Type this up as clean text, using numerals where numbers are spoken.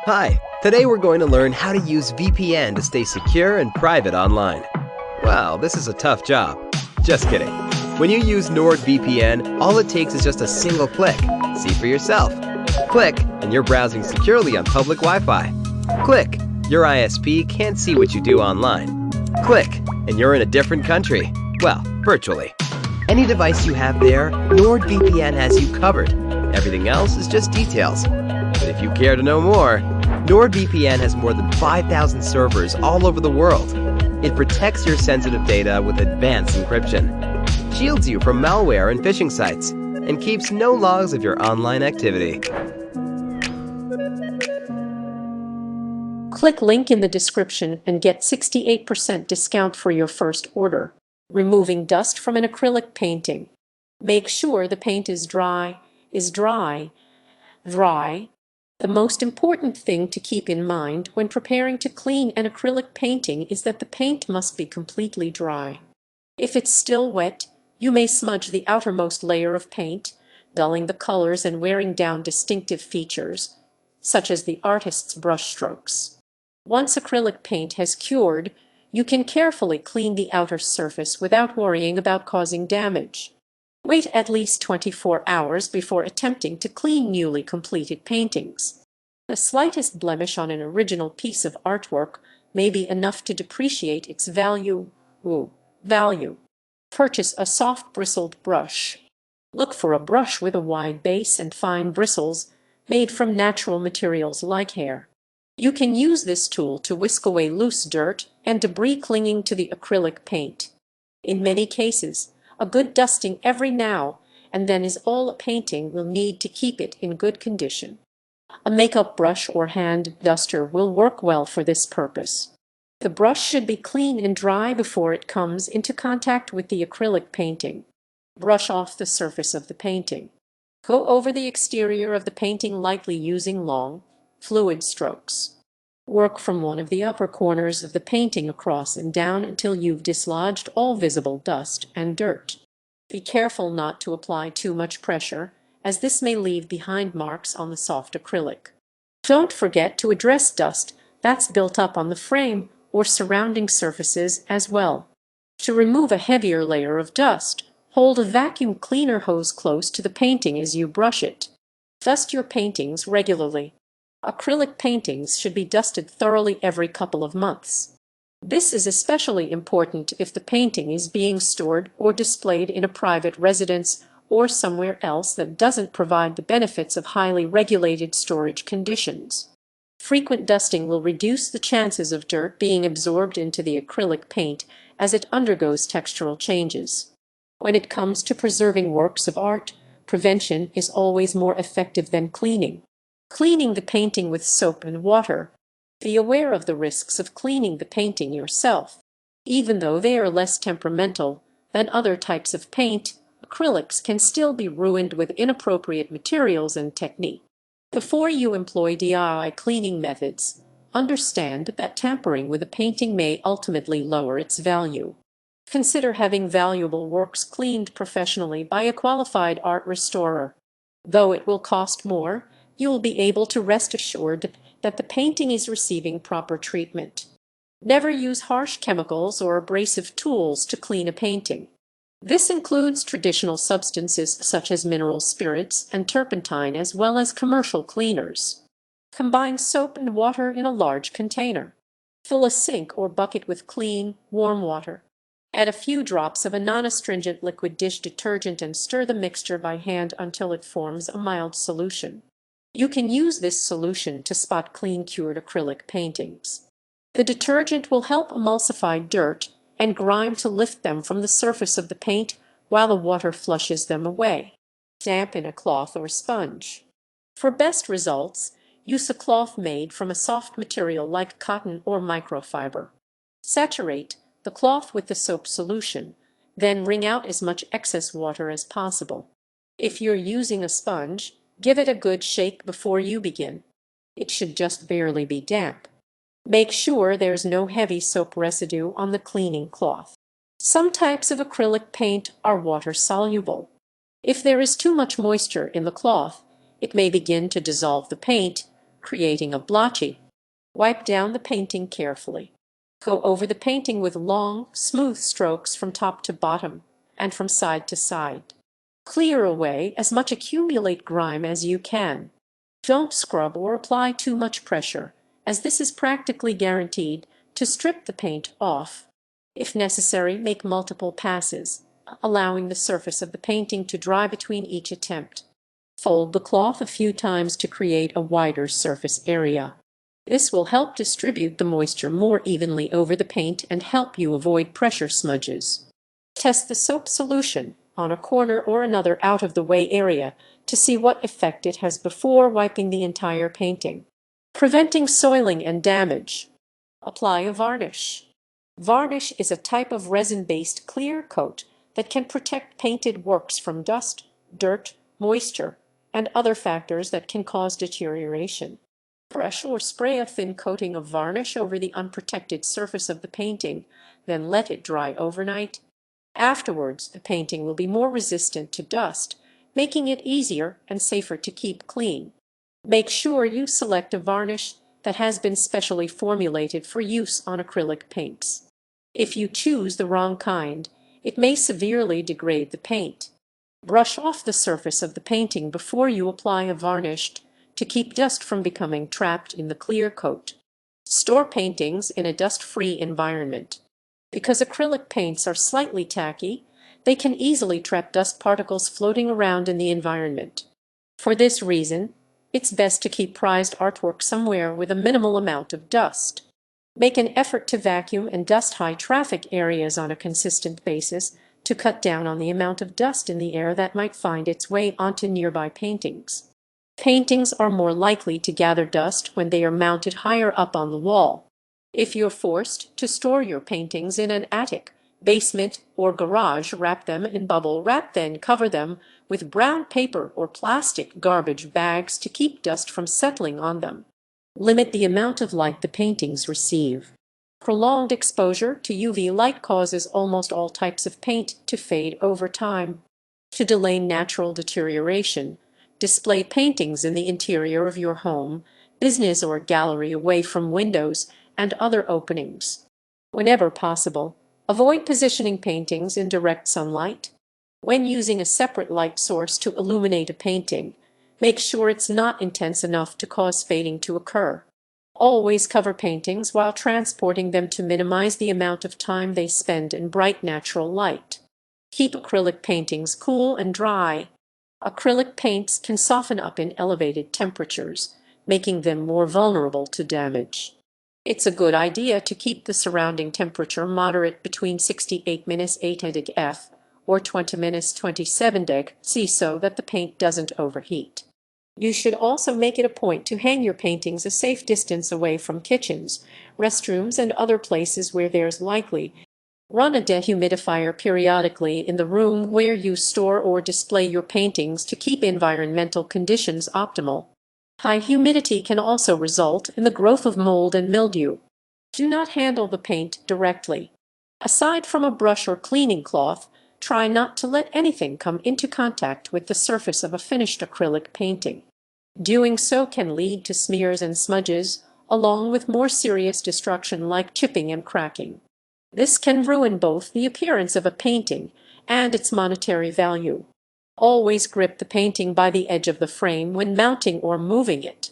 Hi, today we're going to learn how to use VPN to stay secure and private online. Wow, this is a tough job. Just kidding. When you use NordVPN, all it takes is just a single click. See for yourself. Click, and you're browsing securely on public Wi-Fi. Click, your ISP can't see what you do online. Click, and you're in a different country. Well, virtually. Any device you have there, NordVPN has you covered. Everything else is just details. But if you care to know more, NordVPN has more than 5,000 servers all over the world. It protects your sensitive data with advanced encryption, shields you from malware and phishing sites, and keeps no logs of your online activity. Click link in the description and get 68% discount for your first order. Removing dust from an acrylic painting. Make sure the paint is dry. The most important thing to keep in mind when preparing to clean an acrylic painting is that the paint must be completely dry. If it's still wet, you may smudge the outermost layer of paint, dulling the colors and wearing down distinctive features, such as the artist's brushstrokes. Once acrylic paint has cured, you can carefully clean the outer surface without worrying about causing damage. Wait at least 24 hours before attempting to clean newly completed paintings. The slightest blemish on an original piece of artwork may be enough to depreciate its value. Purchase a soft bristled brush. Look for a brush with a wide base and fine bristles, made from natural materials like hair. You can use this tool to whisk away loose dirt and debris clinging to the acrylic paint. In many cases, a good dusting every now and then is all a painting will need to keep it in good condition. A makeup brush or hand duster will work well for this purpose. The brush should be clean and dry before it comes into contact with the acrylic painting. Brush off the surface of the painting. Go over the exterior of the painting lightly using long, fluid strokes. Work from one of the upper corners of the painting across and down until you've dislodged all visible dust and dirt. Be careful not to apply too much pressure, as this may leave behind marks on the soft acrylic. Don't forget to address dust that's built up on the frame or surrounding surfaces as well. To remove a heavier layer of dust, hold a vacuum cleaner hose close to the painting as you brush it. Dust your paintings regularly. Acrylic paintings should be dusted thoroughly every couple of months. This is especially important if the painting is being stored or displayed in a private residence or somewhere else that doesn't provide the benefits of highly regulated storage conditions. Frequent dusting will reduce the chances of dirt being absorbed into the acrylic paint as it undergoes textural changes. When it comes to preserving works of art, prevention is always more effective than cleaning. Cleaning the painting with soap and water. Be aware of the risks of cleaning the painting yourself. Even though they are less temperamental than other types of paint, acrylics can still be ruined with inappropriate materials and technique. Before you employ DIY cleaning methods, understand that tampering with a painting may ultimately lower its value. Consider having valuable works cleaned professionally by a qualified art restorer. Though it will cost more, you will be able to rest assured that the painting is receiving proper treatment. Never use harsh chemicals or abrasive tools to clean a painting. This includes traditional substances such as mineral spirits and turpentine as well as commercial cleaners. Combine soap and water in a large container. Fill a sink or bucket with clean, warm water. Add a few drops of a non-astringent liquid dish detergent and stir the mixture by hand until it forms a mild solution. You can use this solution to spot clean cured acrylic paintings. The detergent will help emulsify dirt and grime to lift them from the surface of the paint while the water flushes them away. Dampen a cloth or sponge. For best results, use a cloth made from a soft material like cotton or microfiber. Saturate the cloth with the soap solution, then wring out as much excess water as possible. If you're using a sponge, give it a good shake before you begin. It should just barely be damp. Make sure there's no heavy soap residue on the cleaning cloth. Some types of acrylic paint are water-soluble. If there is too much moisture in the cloth, it may begin to dissolve the paint, creating a blotchy. Wipe down the painting carefully. Go over the painting with long, smooth strokes from top to bottom and from side to side. Clear away as much accumulate grime as you can. Don't scrub or apply too much pressure, as this is practically guaranteed to strip the paint off. If necessary, make multiple passes, allowing the surface of the painting to dry between each attempt. Fold the cloth a few times to create a wider surface area. This will help distribute the moisture more evenly over the paint and help you avoid pressure smudges. Test the soap solution on a corner or another out-of-the-way area to see what effect it has before wiping the entire painting. Preventing soiling and damage. Apply a varnish. Varnish is a type of resin-based clear coat that can protect painted works from dust, dirt, moisture, and other factors that can cause deterioration. Brush or spray a thin coating of varnish over the unprotected surface of the painting, then let it dry overnight. Afterwards, the painting will be more resistant to dust, making it easier and safer to keep clean. Make sure you select a varnish that has been specially formulated for use on acrylic paints. If you choose the wrong kind, it may severely degrade the paint. Brush off the surface of the painting before you apply a varnish to keep dust from becoming trapped in the clear coat. Store paintings in a dust-free environment. Because acrylic paints are slightly tacky, they can easily trap dust particles floating around in the environment. For this reason, it's best to keep prized artwork somewhere with a minimal amount of dust. Make an effort to vacuum and dust high-traffic areas on a consistent basis to cut down on the amount of dust in the air that might find its way onto nearby paintings. Paintings are more likely to gather dust when they are mounted higher up on the wall. If you're forced to store your paintings in an attic, basement, or garage, wrap them in bubble wrap, then cover them with brown paper or plastic garbage bags to keep dust from settling on them. Limit the amount of light the paintings receive. Prolonged exposure to UV light causes almost all types of paint to fade over time. To delay natural deterioration, display paintings in the interior of your home, business, or gallery away from windows and other openings. Whenever possible, avoid positioning paintings in direct sunlight. When using a separate light source to illuminate a painting, make sure it's not intense enough to cause fading to occur. Always cover paintings while transporting them to minimize the amount of time they spend in bright natural light. Keep acrylic paintings cool and dry. Acrylic paints can soften up in elevated temperatures, making them more vulnerable to damage. It's a good idea to keep the surrounding temperature moderate between 68°F or 20°C so that the paint doesn't overheat. You should also make it a point to hang your paintings a safe distance away from kitchens, restrooms, and other places where there's likely. Run a dehumidifier periodically in the room where you store or display your paintings to keep environmental conditions optimal. High humidity can also result in the growth of mold and mildew. Do not handle the paint directly. Aside from a brush or cleaning cloth, try not to let anything come into contact with the surface of a finished acrylic painting. Doing so can lead to smears and smudges, along with more serious destruction like chipping and cracking. This can ruin both the appearance of a painting and its monetary value. Always grip the painting by the edge of the frame when mounting or moving it.